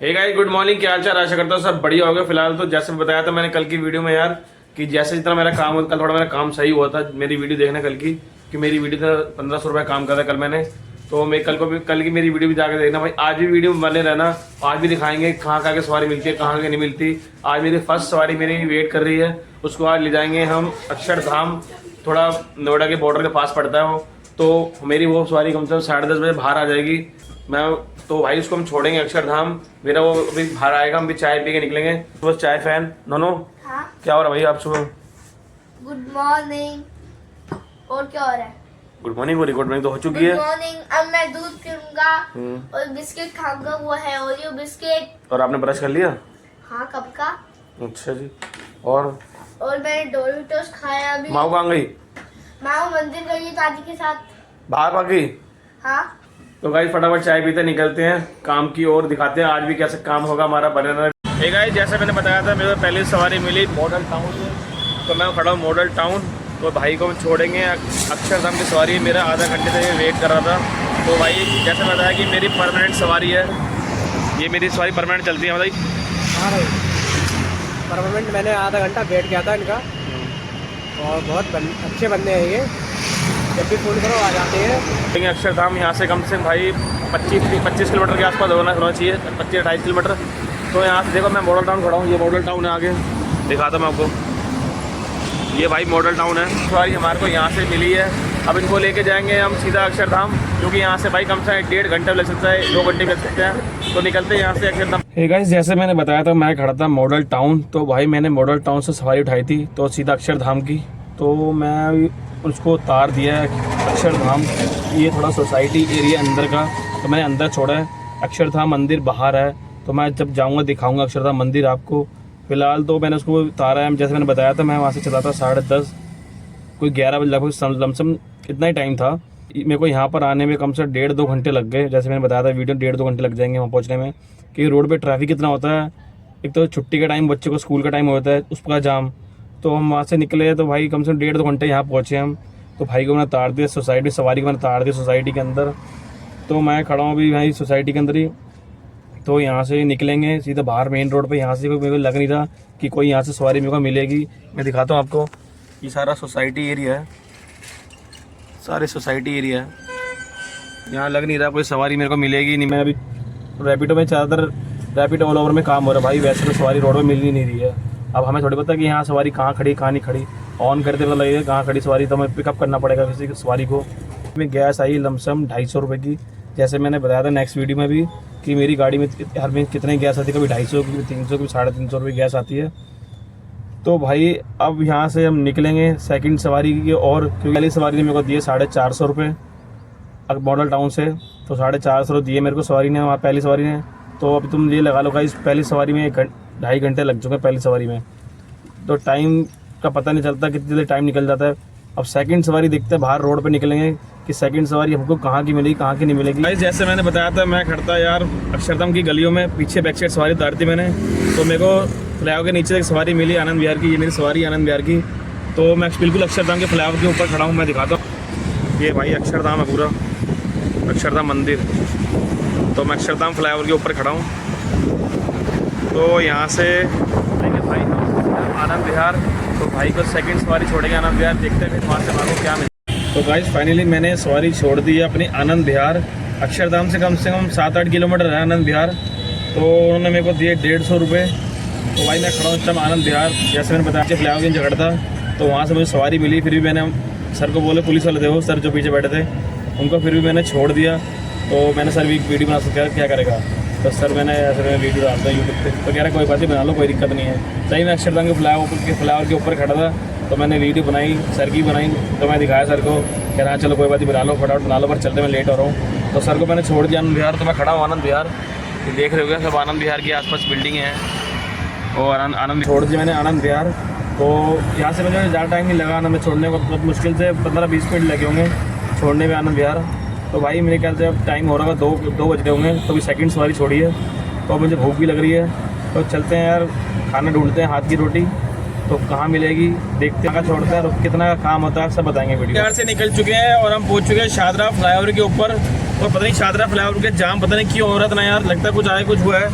Hey guys, good morning. क्या हाल चाल? आशा करता हूँ सब बढ़िया होगा। फिलहाल तो जैसे बताया था मैंने कल की वीडियो में यार कि जैसे जितना मेरा काम होता, कल थोड़ा मेरा काम सही हुआ था। मेरी वीडियो देखना कल की कि मेरी वीडियो था 1500 रुपये काम करा कल मैंने। तो मैं कल की मेरी वीडियो भी जाकर देखना भाई। आज भी वीडियो में बने रहना, आज भी दिखाएंगे कहाँ कहाँ की सवारी मिलती है, कहाँ की नहीं मिलती। आज मेरी फर्स्ट सवारी मेरी वेट कर रही है, उसको आज ले जाएंगे हम अक्षरधाम। थोड़ा नोएडा के बॉर्डर के पास पड़ता है वो। तो मेरी वो सवारी कम से कम 10:30 बजे बाहर आ जाएगी। मैं तो भाई उसको हम छोड़ेंगे अक्षरधाम। मेरा वो अभी बाहर आएगा, हम भी चाय पी के निकलेंगे। बस चाय फैन नोनो। हाँ? क्या हो रहा है भाई आप सुबह? Good morning. और क्या हो रहा है? Good morning. गुड मॉर्निंग तो हो चुकी है। Good morning. अब मैं दूध पीऊंगा और बिस्किट खाऊंगा, वो है ओरियो बिस्किट। और आपने ब्रश कर लिया? हाँ, कब का। अच्छा जी। और मैंने डोरिटोस खाया अभी। माँ कहाँ गई? माँ मंदिर गई दादी के साथ। बाहर भाग गई? हाँ। तो गाइस फटाफट चाय पीते निकलते हैं काम की ओर, दिखाते हैं आज भी कैसे काम होगा हमारा बनाना। हे गाइस, जैसे मैंने बताया था मेरे को पहली सवारी मिली मॉडल टाउन से, तो मैं खड़ा हूँ मॉडल टाउन। तो भाई को हम छोड़ेंगे अक्षरधाम की सवारी। मेरा आधा घंटे से वेट कर रहा था। तो भाई जैसे बताया कि मेरी परमानेंट सवारी है, ये मेरी सवारी परमानेंट चलती है भाई। हाँ भाई, परमानेंट मैंने आधा घंटा वेट किया था इनका, और बहुत अच्छे बंदे हैं ये। जब भी फ़ोन करो आ जाते हैं। लेकिन अक्षरधाम यहाँ से कम से कम भाई 25 किलोमीटर के आसपास होना चाहिए, 25-28 किलोमीटर। तो यहाँ से देखो मैं मॉडल टाउन खड़ा हूँ, ये मॉडल टाउन है। आगे दिखाता मैं आपको, ये भाई मॉडल टाउन है। सवारी हमारे को यहाँ से मिली है। अब इनको लेके जाएंगे हम सीधा अक्षरधाम, क्योंकि यहाँ से भाई कम से कम 1.5 घंटा लग सकता है, 2 घंटे लग सकते हैं। तो निकलते हैं यहाँ से अक्षरधाम। हे गाइस, जैसे मैंने बताया था मैं खड़ा था मॉडल टाउन। तो भाई मैंने मॉडल टाउन से सवारी उठाई थी तो सीधा अक्षरधाम की। तो मैं उसको उतार दिया है अक्षरधाम। ये थोड़ा सोसाइटी एरिया अंदर का, तो मैंने अंदर छोड़ा है। अक्षरधाम मंदिर बाहर है, तो मैं जब जाऊँगा दिखाऊँगा अक्षरधाम मंदिर आपको। फिलहाल तो मैंने उसको उतारा है। जैसे मैंने बताया था मैं वहाँ से चला था 10:30, कोई 11 बजे लगभग लमसम इतना ही टाइम था। मेरे को यहाँ पर आने में कम से 1.5-2 घंटे लग गए। जैसे मैंने बताया था वीडियो 1.5-2 घंटे लग जाएंगे वहाँ पहुँचने में, क्योंकि रोड पे ट्रैफिक कितना होता है। एक तो छुट्टी का टाइम, बच्चे को स्कूल का टाइम होता है, उसका जाम। तो हम वहाँ से निकले तो भाई कम से कम 1.5-2 घंटे यहाँ पहुँचे हम। तो भाई को मैंने उतार दिया सोसाइटी, सवारी को मैंने उतार दिया सोसाइटी के अंदर। तो मैं खड़ा हूँ अभी भाई सोसाइटी के अंदर ही। तो यहाँ से निकलेंगे सीधा बाहर मेन रोड पे। यहाँ से मेरे को लग नहीं रहा कि कोई यहाँ से सवारी मेरे को मिलेगी। मैं दिखाता हूँ आपको, ये सारा सोसाइटी एरिया है, सारे सोसाइटी एरिया है। यहाँ लग नहीं रहा कोई सवारी मेरे को मिलेगी नहीं। मैं अभी रैपिडो में, ज़्यादातर रैपिडो ऑल ओवर में काम हो रहा है भाई। वैसे तो सवारी रोड में मिल ही नहीं रही है। अब हमें थोड़ी पता कि यहाँ सवारी कहाँ खड़ी कहाँ नहीं खड़ी। ऑन करते पता लगेगा कहाँ खड़ी सवारी, तो हमें पिकअप करना पड़ेगा किसी सवारी को। में गैस आई लमसम 250 रुपये की। जैसे मैंने बताया था नेक्स्ट वीडियो में भी कि मेरी गाड़ी में हर में कितनी गैस आती है, कभी 250, कभी 300, कभी 350 रुपये गैस आती है। तो भाई अब यहाँ से हम निकलेंगे सेकंड सवारी की। और क्योंकि पहली सवारी ने मेरे को दिए 450 रुपये अब मॉडल टाउन से, तो 450 दिए मेरे को सवारी ने, वहाँ पहली सवारी ने। तो अब तुम ये लगा लो इस पहली सवारी में 2.5 घंटे लग चुके हैं पहली सवारी में। तो टाइम का पता नहीं चलता, कितनी देर टाइम निकल जाता है। अब सेकंड सवारी देखते हैं, बाहर रोड पे निकलेंगे कि सेकंड सवारी हमको कहाँ की मिलेगी कहाँ की नहीं मिलेगी। भाई जैसे मैंने बताया था मैं खड़ता यार अक्षरधाम की गलियों में, पीछे बैक साइड सवारी उतारती मैंने। तो मेरे को फ्लाईओवर के नीचे एक सवारी मिली आनंद विहार की। ये मेरी सवारी आनंद विहार की। तो मैं बिल्कुल अक्षरधाम के फ्लाईओवर के ऊपर खड़ा हूँ, मैं दिखाता हूँ। ये भाई अक्षरधाम है, पूरा अक्षरधाम मंदिर। तो मैं अक्षरधाम फ्लाईओवर के ऊपर खड़ा हूँ। तो यहाँ से भाई आनंद विहार। तो भाई को सेकंड सवारी छोड़ेंगे आनंद विहार, देखते हैं वहाँ से हमारे को क्या मिले। तो गाइस फाइनली मैंने सवारी छोड़ दी है अपनी आनंद विहार। अक्षरधाम से कम 7-8 किलोमीटर है आनंद विहार। तो उन्होंने मेरे को दिए 150 रुपये। तो भाई मैं खड़ा हूँ इस टाइम आनंद विहार। जैसे मैंने बताया फ्लाईओवर की जगह था, तो वहाँ से मुझे सवारी मिली। फिर भी मैंने सर को बोले, पुलिस वाले थे वो सर जो पीछे बैठे थे, उनको फिर भी मैंने छोड़ दिया। तो मैंने सर भी वीडियो बना सकता, क्या करेगा। तो सर मैंने ऐसे वीडियो डालता यूट्यूब पे। तो कह रहा कोई बात नहीं, बना लो, कोई दिक्कत नहीं है। सही मैं अक्षरधाम के फ्लाईओवर के ऊपर खड़ा था, तो मैंने वीडियो बनाई, सर की बनाई। तो मैं दिखाया सर को, कह रहा चलो कोई बात नहीं, बना लो, फटाफट बना लो, पर चलते मैं लेट हो रहा हूँ। तो सर को मैंने छोड़ दिया आनंद विहार। तो मैं खड़ा हूँ आनंद विहार, देख रहे हो सब आनंद विहार के आसपास बिल्डिंगें हैं। और आनंद छोड़ दिया मैंने आनंद विहार। तो यहाँ से मुझे ज़्यादा टाइम नहीं लगा ना, मैं छोड़ने को बहुत मुश्किल से 15-20 मिनट लगे होंगे छोड़ने में आनंद विहार। तो भाई मेरे ख्याल से अब टाइम हो रहा था 2 बज रहे होंगे। तो अभी सेकंड सवारी छोड़ी है, तो अब मुझे भूख भी लग रही है। तो चलते हैं यार, खाना ढूंढते हैं, हाथ की रोटी तो कहाँ मिलेगी, देखते हैं कहाँ छोड़ते हैं और कितना काम होता है सब बताएंगे वीडियो। यहाँ से निकल चुके हैं और हम पहुँच चुके हैं शाहदरा फ्लाईओवर के ऊपर। और पता नहीं शाहदरा फ्लाईओवर के जाम पता नहीं क्यों हो रहा था ना यार, लगता है कुछ आए कुछ हुआ है।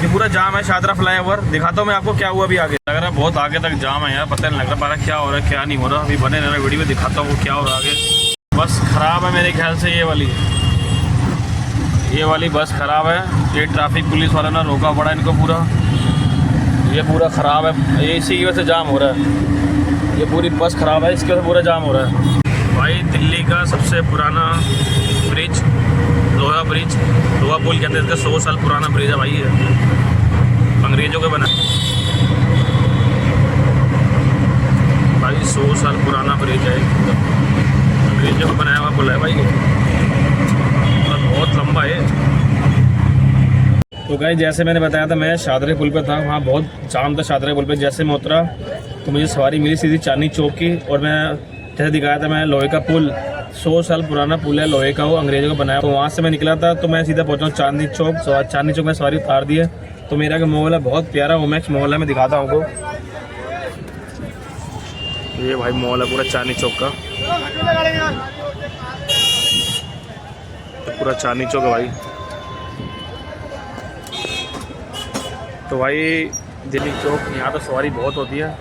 ये पूरा जाम है शाहदरा फ्लाईओवर। दिखाता हूँ मैं आपको क्या हुआ अभी आगे। लग रहा है बहुत आगे तक जाम है यार, पता नहीं लग रहा क्या हो रहा है क्या नहीं हो रहा। अभी बने रहना वीडियो में, दिखाता हूँ क्या हो रहा है आगे। बस ख़राब है मेरे ख्याल से, ये वाली बस ख़राब है। ये ट्रैफिक पुलिस वाला ना रोका पड़ा इनको पूरा, ये पूरा ख़राब है। ये इसी की वजह से जाम हो रहा है, ये पूरी बस ख़राब है, इसकी वजह से पूरा जाम हो रहा है। भाई दिल्ली का सबसे पुराना ब्रिज, लोहा ब्रिज, लोहा पुल कहते हैं इसका। 100 साल पुराना ब्रिज है भाई, ये अंग्रेज़ों के बना भाई। 100 साल पुराना ब्रिज है, अंग्रेज़ों का बनाया हुआ पुल है भाई, और बहुत लंबा है। तो गाइस जैसे मैंने बताया था, मैं शाहदरे पुल पे था, वहाँ बहुत जाम था शाहदरे पुल पे। जैसे मैं उतरा तो मुझे सवारी मिली सीधी चांदनी चौक की, और मैं जैसे दिखाया था, मैं लोहे का पुल, 100 साल पुराना पुल है लोहे का, वो अंग्रेज़ों का बनाया। तो वहाँ से मैं निकला था तो मैं सीधा पहुँचा चांदनी चौक। चांदनी चौक में सवारी उतार दी है। तो मेरा का मॉल है, बहुत प्यारा ओमैक्स मॉल है, मैं दिखाता हूँ आपको। ये भाई मॉल है पूरा चांदनी चौक का, तो पूरा चांदनी चौक है भाई। तो भाई दिल्ली चौक, यहाँ तो सवारी बहुत होती है।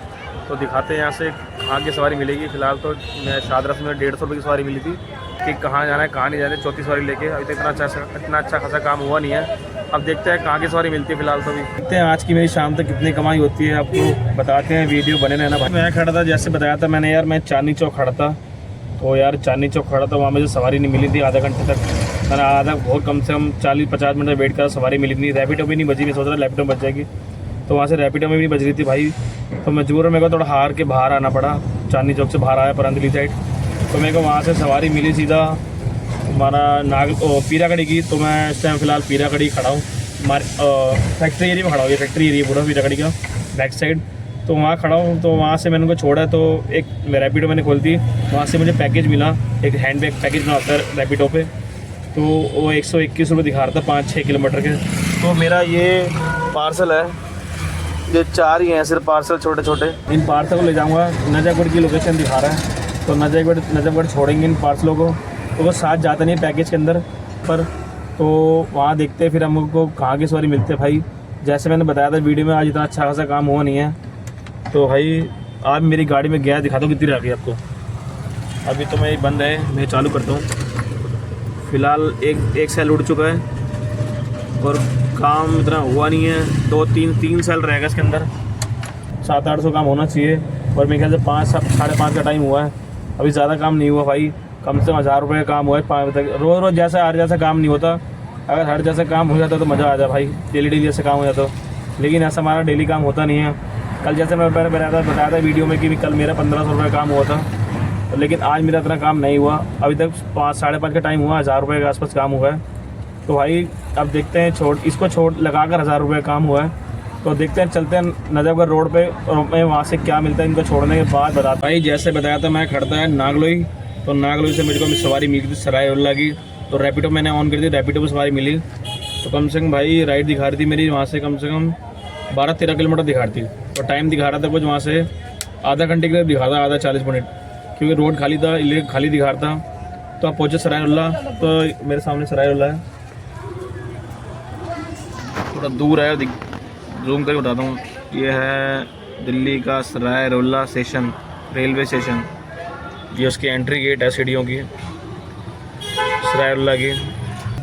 तो दिखाते हैं यहाँ से कहाँ की सवारी मिलेगी। फ़िलहाल तो मैं शाहदरा में 150 रुपये की सवारी मिली थी कि कहाँ जाना है कहाँ नहीं जाना है, चौथी सवारी लेके। अभी तक इतना अच्छा खासा काम हुआ नहीं है। अब देखते हैं कहाँ की सवारी मिलती है। फ़िलहाल तो भी देखते हैं आज की मेरी शाम तक कितनी कमाई होती है, आपको बताते हैं। वीडियो बने रहना भाई। मैं खड़ा था, जैसे बताया था मैंने यार, मैं चांदनी चौक खड़ा था। तो यार चांदनी चौक खड़ा था, वहाँ मुझे सवारी नहीं मिली थी आधा घंटे तक। मैंने आधा बहुत कम से कम 40-50 मिनट वेट करा, सवारी मिली नहीं। रैपिडो भी नहीं बजी, मैं सोच रहा लैपटॉप बच जाएगी, तो वहाँ से रैपिडो में भी नहीं बज रही थी भाई। तो मजबूर मेरे को थोड़ा हार के बाहर आना पड़ा, चांदनी चौक से बाहर आया परंदली साइड। तो मेरे को वहाँ से सवारी मिली सीधा हमारा पीराकड़ी की। तो मैं इस टाइम फ़िलहाल पीराकड़ी खड़ा हूँ, फैक्ट्री एरिया में खड़ा हूँ। ये फैक्ट्री एरिया पूरा पीराकड़ी का बैक साइड, तो वहाँ खड़ा हूँ। तो वहाँ से मैंने उनको छोड़ा, तो एक रैपिडो मैंने खोल दी। वहाँ से मुझे पैकेज मिला, एक हैंड बैग पैकेज बना होता है रैपिडो पे। तो वो 121 रुपये दिखा रहा था 5-6 किलोमीटर के। तो मेरा ये पार्सल है, ये 4 ही हैं सिर्फ पार्सल छोटे छोटे। इन पार्सल को ले जाऊंगा, नजफगढ़ की लोकेशन दिखा रहा है। तो नजफगढ़ छोड़ेंगे इन पार्सलों को। तो वो साथ जाता नहीं पैकेज के अंदर पर, तो वहाँ देखते हैं फिर हमको कहाँ की सवारी मिलती है भाई। जैसे मैंने बताया था वीडियो में, आज इतना अच्छा खासा काम हुआ नहीं है। तो भाई आज मेरी गाड़ी में गया, दिखा दो कितनी रह गई आपको। अभी तो मैं बंद है, मैं चालू करता हूँ। फ़िलहाल एक सेल उड़ चुका है और काम इतना हुआ नहीं है। 2-3 सेल रहेगा इसके अंदर। 700-800 काम होना चाहिए, और मेरे ख्याल से 5-5:30 का टाइम हुआ है। अभी ज़्यादा काम नहीं हुआ भाई, कम से कम 1000 रुपये का काम हुआ है 5 बजे तक। रोज़ जैसा हर जैसा काम नहीं होता। अगर हर जैसा काम हो जाता तो मज़ा आ जाए भाई, डेली जैसे काम हो जाता। लेकिन ऐसा हमारा डेली काम होता नहीं है। कल जैसे मैं बताया था वीडियो में कि कल मेरा 1500 रुपये का काम हुआ था, लेकिन आज मेरा इतना काम नहीं हुआ। अभी तक 5-5:30 का टाइम हुआ, 1000 रुपये के आसपास काम हुआ है। तो भाई अब देखते हैं, इसको लगाकर 1000 रुपये काम हुआ है। तो देखते हैं, चलते हैं नजफगढ़ रोड पे, और मैं वहाँ से क्या मिलता है इनको छोड़ने के बाद बताता। भाई जैसे बताया था, मैं खड़ता है नागलोई। तो नागलोई से मुझे को सवारी मिली थी सरायउल्ला की। तो रैपिडो मैंने ऑन कर दी, रैपिडो पर सवारी मिली। तो कम से कम भाई राइड दिखा रही थी मेरी वहाँ से कम 12-13 किलोमीटर दिखा रही थी। और टाइम दिखा रहा था कुछ वहाँ से आधा घंटे के लिए दिखा था, आधा 40 मिनट, क्योंकि रोड खाली था, खाली दिखा रहा था। तो आप पहुँचे सरायउल्ला। तो मेरे सामने सरायउल्ला है, थोड़ा दूर है, जूम करके बताता हूँ। ये है दिल्ली का सरायउल्ला स्टेशन, रेलवे स्टेशन। ये उसकी एंट्री गेट है सीढ़ियों की, सरायउल्ला की।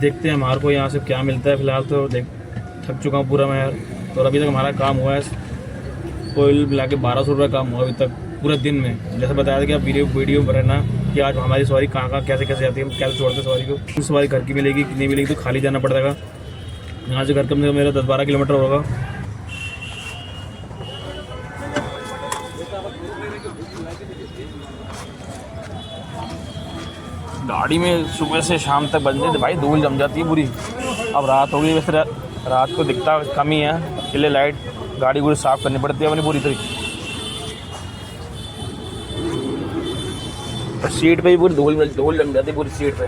देखते हैं हमारे को यहाँ से क्या मिलता है। फ़िलहाल तो थक चुका हूँ पूरा मैं यार। तो अभी तक हमारा काम हुआ है कोयल मिला के 1200 रुपये काम हुआ अभी तक पूरे दिन में। जैसे बताया था कि आप वीडियो बनाना कि आज हमारी सवारी कहाँ कैसे आती है, कैसे छोड़ते सवारी को। सवारी घर की मिलेगी कितनी मिलेगी, तो खाली जाना पड़ेगा। यहाँ से घर कम से कम मेरा 10-12 किलोमीटर होगा। गाड़ी में सुबह से शाम तक बजने भाई धूल जम जाती है पूरी। अब रात हो गई, वैसे रात को दिखता कम ही है, इसलिए लाइट गाड़ी पूरी साफ़ करनी पड़ती है अपनी पूरी तरीके। और सीट पे भी पूरी धूल जम जाती है पूरी सीट पे।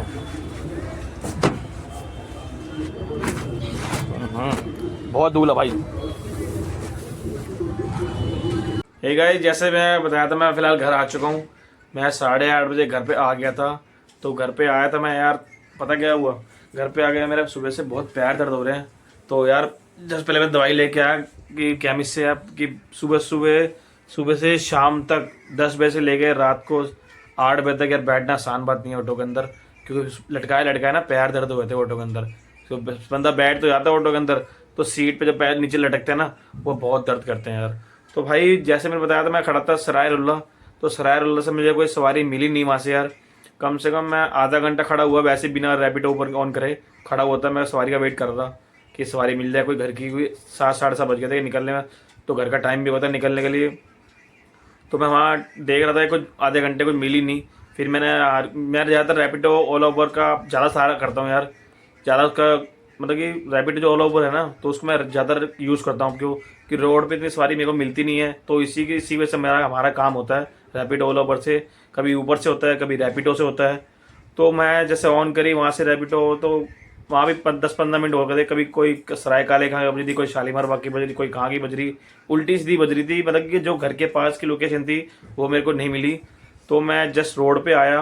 बहुत धूल है भाई। हे गाइस, जैसे मैं बताया था, मैं फ़िलहाल घर आ चुका हूँ। मैं 8:30 बजे घर पे आ गया था। तो घर पे आया था मैं यार, पता क्या हुआ, घर पे आ गया मेरा सुबह से बहुत पैर दर्द हो रहे हैं। तो यार जस्ट पहले मैं दवाई लेके आया कि केमिस्ट से आप कि सुबह से शाम तक 10 बजे से लेके रात को 8 बजे तक यार बैठना आसान बात नहीं है ऑटो के अंदर, क्योंकि लटकाए ना पैर दर्द हुए थे ऑटो के अंदर। तो बंदा बैठ तो जाता है ऑटो के अंदर, तो सीट पे जब पैर नीचे लटकते हैं ना वो बहुत दर्द करते हैं यार। तो भाई जैसे मैंने बताया था मैं खड़ा था सराय रुल्ला, तो सराय रुल्ला से मुझे कोई सवारी मिली नहीं वहाँ से यार। कम से कम मैं आधा घंटा खड़ा हुआ, वैसे बिना रैपिडो ऊपर ऑन करे खड़ा हुआ था, मैं सवारी का वेट कर रहा था कि सवारी मिल जाए कोई घर की। कोई 7 साढ़े 7 बज गए थे निकलने में, तो घर का टाइम भी होता है निकलने के लिए। तो मैं वहाँ देख रहा था कुछ आधे घंटे कुछ मिली नहीं। फिर मैं ज़्यादातर रैपिडो ओला उबर का ज़्यादा सहारा करता हूँ यार, ज़्यादा उसका मतलब कि रैपिडो जो ओला उबर है ना तो उसको मैं ज़्यादा यूज़ करता हूँ, क्यों कि रोड पे इतनी सवारी मेरे को मिलती नहीं है। तो इसी वजह से हमारा काम होता है रैपिडो ओला उबर से, कभी ऊबर से होता है कभी रैपिडो से होता है। तो मैं जैसे ऑन करी वहाँ से रैपिडो, तो वहाँ भी 10-15 मिनट हो गए थे। कभी कोई सराय काले कहाँ बज रही, कोई शालीमार बाग की बज रही, कोई कहाँ की बज रही, उल्टी सीधी बज रही थी, मतलब कि जो घर के पास की लोकेशन थी वो मेरे को नहीं मिली। तो मैं जस्ट रोड पे आया,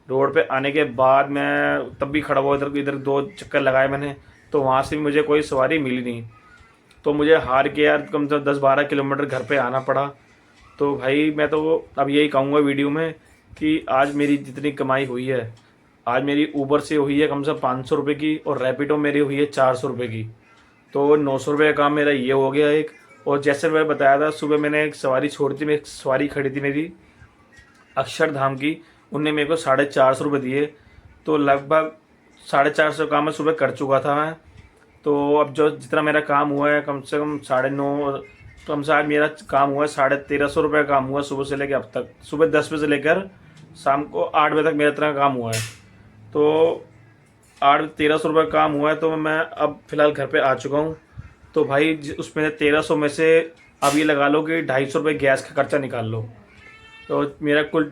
रोड पे आने के बाद मैं तब भी खड़ा हुआ, इधर 2 चक्कर लगाए मैंने, तो वहाँ से भी मुझे कोई सवारी मिली नहीं। तो मुझे हार के यार कम से कम 10-12 किलोमीटर घर पे आना पड़ा। तो भाई मैं तो अब यही कहूँगा वीडियो में कि आज मेरी जितनी कमाई हुई है, आज मेरी ऊबर से हुई है कम से कम 500 रुपये की, और रैपिडो मेरी हुई है 400 रुपये की। तो 900 रुपये का काम मेरा ये हो गया एक। और जैसे मैंने बताया था सुबह मैंने एक सवारी छोड़ी थी, एक सवारी खड़ी थी मेरी अक्षरधाम की, उनने मेरे को 450 रुपये दिए। तो लगभग 450 का मैं सुबह कर चुका था मैं। तो अब जो जितना मेरा काम हुआ है कम से कम 9.5, तो हमसे आज मेरा काम हुआ है 1350 रुपये काम हुआ सुबह से लेकर अब तक। सुबह 10 बजे से लेकर शाम को 8 बजे तक मेरा इतना काम हुआ है। तो 1300 रुपये काम हुआ है। तो मैं अब फ़िलहाल घर पे आ चुका हूँ। तो भाई उसमें 1300 में से अब ये लगा लो कि 250 रुपये गैस का खर्चा निकाल लो। तो मेरा कुल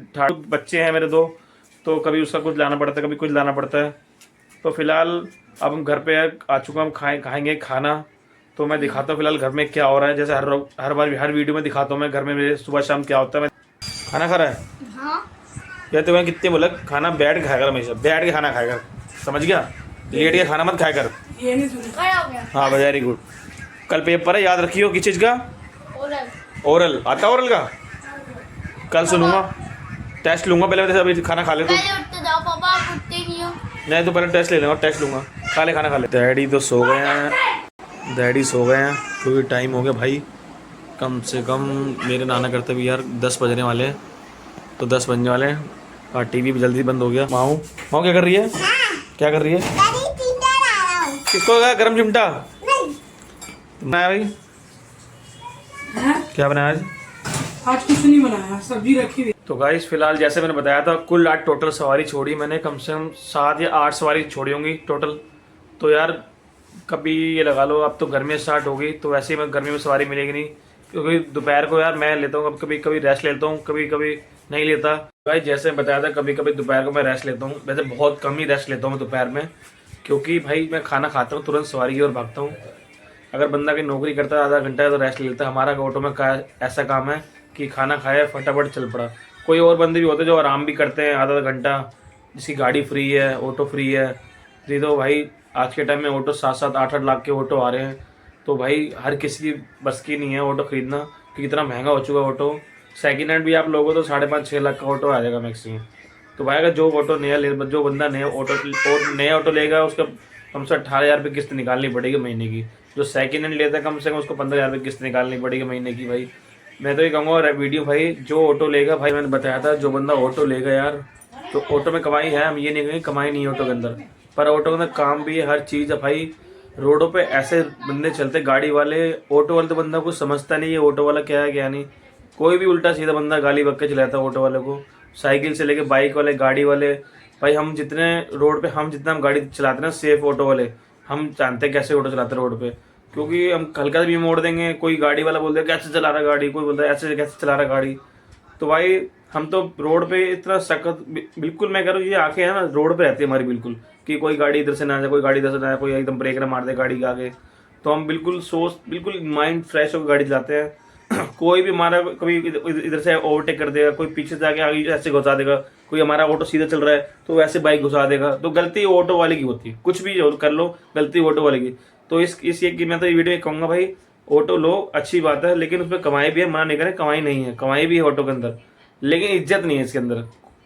बच्चे हैं मेरे 2, तो कभी उसका कुछ लाना पड़ता है कभी कुछ लाना पड़ता है। तो फिलहाल अब हम घर पे आ चुका, हम खाएंगे खाना। तो मैं दिखाता हूँ फिलहाल घर में क्या हो रहा है, जैसे हर वीडियो में दिखाता हूँ मैं घर में मेरे सुबह शाम क्या होता है। मैं खाना खा रहा है हाँ यार, तो मैं कितने बोला खाना बैठ के खाएगा, हमेशा बैठ के खाना खाएगा, समझ गया? लेट के खाना मत खाया कर। खड़ा हो गया। हाँ वेरी गुड। कल पेपर है, याद रखियो किस चीज़ का? ओरल आता ओरल का, कल सुनूंगा, टेस्ट लूंगा पहले। अभी खाना खा ले तो पहले उठते जाओ पापा, आप उठते नहीं हो। नहीं तो पहले टेस्ट ले लेंगे, टेस्ट लूंगा, खा ले खाना खा ले। डैडी तो सो गए हैं, डैडी सो गए हैं क्योंकि टाइम हो गया भाई, कम से कम मेरे नाना करते भी यार 10 बजने वाले हैं। तो 10 बजने वाले हैं और टीवी भी जल्दी बंद हो गया। माँ क्या कर रही है? क्या कर रही है? किसको लगा गरम चिमटा बनाया भाई? क्या बनाया आज? आज कुछ नहीं बनाया, सब्जी रखी हुई। तो गाइस फिलहाल जैसे मैंने बताया था कुल आज टोटल सवारी छोड़ी मैंने, कम से कम 7 या 8 सवारी छोड़ी होंगी टोटल। तो यार कभी ये लगा लो अब तो गर्मी स्टार्ट हो गई, तो वैसे ही मैं गर्मी में सवारी मिलेगी नहीं, क्योंकि दोपहर को यार मैं लेता हूँ, कभी कभी रेस्ट लेता हूँ, कभी कभी नहीं लेता। भाई जैसे बताया था कभी कभी दोपहर को मैं रेस्ट लेता हूँ, वैसे बहुत कम ही रेस्ट लेता हूँ मैं दोपहर में, क्योंकि भाई मैं खाना खाता हूँ तुरंत सवारी की ओर भागता हूँ। अगर बंदा की नौकरी करता है आधा घंटा तो रेस्ट लेता है, हमारा ऑटो में ऐसा काम है कि खाना खाया फटाफट चल पड़ा। कोई और बंदे भी होते हैं जो आराम भी करते हैं आधा घंटा, जिसकी गाड़ी फ्री है, ऑटो फ्री है। नहीं तो भाई आज के टाइम में ऑटो 7-7 8-8 लाख के ऑटो आ रहे हैं, तो भाई हर किसी की बस की नहीं है ऑटो खरीदना, क्योंकि इतना महंगा हो चुका है ऑटो। सेकेंड हैंड भी आप लोगों तो 5.5-6 लाख का ऑटो आ जाएगा मैक्सिमम। तो भाई अगर जो बंदा नया ऑटो लेगा उसका कम से 18,000 रुपये किस्त निकालनी पड़ेगी महीने की। जो सेकेंड हैंड लेता है कम से कम उसको 15,000 रुपये किस्त निकालनी पड़ेगी महीने की। भाई मैं तो ये कहूँगा वीडियो भाई जो ऑटो लेगा, भाई मैंने बताया था जो बंदा ऑटो लेगा यार, तो ऑटो में कमाई है, हम ये नहीं कहेंगे कमाई नहीं है ऑटो के अंदर, पर ऑटो के अंदर काम भी है, हर चीज़ है भाई। रोडों पे ऐसे बंदे चलते गाड़ी वाले, ऑटो वाले तो बंदा कुछ समझता नहीं है ऑटो वाला क्या है क्या नहीं। कोई भी उल्टा सीधा बंदा गाली बक के चलाता है ऑटो वाले को, साइकिल से लेके बाइक वाले, गाड़ी वाले। भाई हम जितने रोड पे जितना हम गाड़ी चलाते हैं ना सेफ ऑटो वाले, हम जानते हैं कैसे ऑटो चलाते हैं रोड पे, क्योंकि हम हल्का भी मोड़ देंगे, कोई गाड़ी वाला बोलते हैं कैसे चला रहा गाड़ी, कोई बोलता है ऐसे कैसे चला रहा गाड़ी। तो भाई हम तो रोड पे इतना सख्त, बिल्कुल मैं कह रहा हूँ ये आंखें है ना रोड पे रहती है हमारी बिल्कुल, कि कोई गाड़ी इधर से ना आ जाए, कोई गाड़ी इधर से ना आए, कोई एकदम ब्रेक ना मार दे गाड़ी के आगे। तो हम बिल्कुल माइंड फ्रेश होकर गाड़ी चलाते हैं। कोई भी हमारा कभी इधर से ओवरटेक कर देगा, कोई पीछे से आके आगे ऐसे घुसा देगा, कोई हमारा ऑटो सीधा चल रहा है तो वैसे बाइक घुसा देगा। तो गलती ऑटो वाले की होती है, कुछ भी कर लो गलती ऑटो वाले की। तो इस ये कि मैं तो ये वीडियो कहूँगा भाई, ऑटो लो अच्छी बात है, लेकिन उसमें कमाई भी है, मना नहीं करें, कमाई नहीं है, कमाई भी है ऑटो के अंदर, लेकिन इज्जत नहीं है इसके अंदर।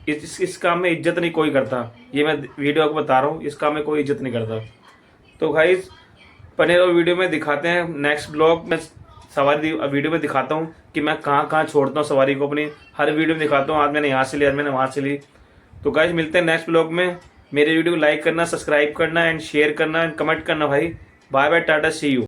इस काम में इज्जत नहीं कोई करता, ये मैं वीडियो आपको बता रहा हूँ, इस काम में कोई इज्जत नहीं करता। तो भाई बने रहो वीडियो में, दिखाते हैं नेक्स्ट ब्लॉग में सवारी वीडियो में दिखाता हूँ कि मैं कहाँ कहाँ छोड़ता हूँ सवारी को अपनी, हर वीडियो में दिखाता हूँ। आज मैंने यहाँ से ली, आज मैंने वहाँ से ली। तो गाइस मिलते हैं नेक्स्ट ब्लॉग में। मेरे वीडियो को लाइक करना, सब्सक्राइब करना एंड शेयर करना एंड कमेंट करना भाई। Bye bye, tata, see you.